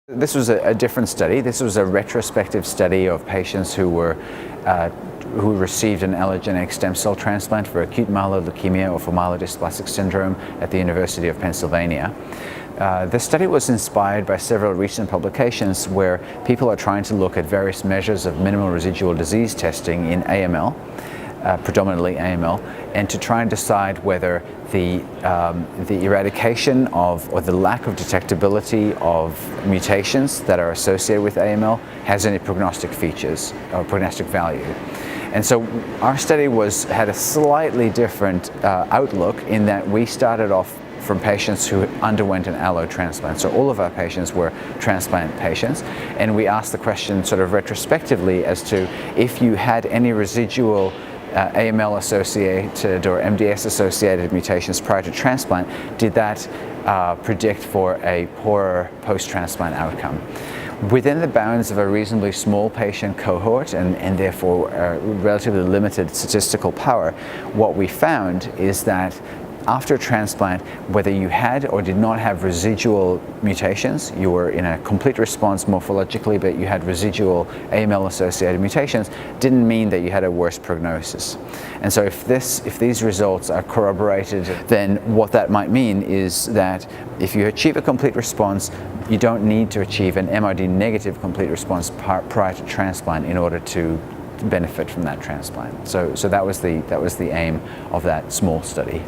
This was a different study. This was a retrospective study of patients who received an allogeneic stem cell transplant for acute myeloid leukemia or for myelodysplastic syndrome at the University of Pennsylvania. The study was inspired by several recent publications where people are trying to look at various measures of minimal residual disease testing in AML, predominantly AML, and to try and decide whether the eradication of, or the lack of detectability of mutations that are associated with AML has any prognostic features or prognostic value. And so our study had a slightly different outlook in that we started off from patients who underwent an allo transplant. So all of our patients were transplant patients, and we asked the question sort of retrospectively as to if you had any residual AML associated or MDS associated mutations prior to transplant, did that predict for a poorer post-transplant outcome? Within the bounds of a reasonably small patient cohort and therefore relatively limited statistical power, what we found is that after transplant, whether you had or did not have residual mutations, you were in a complete response morphologically, but you had residual AML-associated mutations, didn't mean that you had a worse prognosis. And so if these results are corroborated, then what that might mean is that if you achieve a complete response, you don't need to achieve an MRD negative complete response prior to transplant in order to benefit from that transplant. So that was the aim of that small study.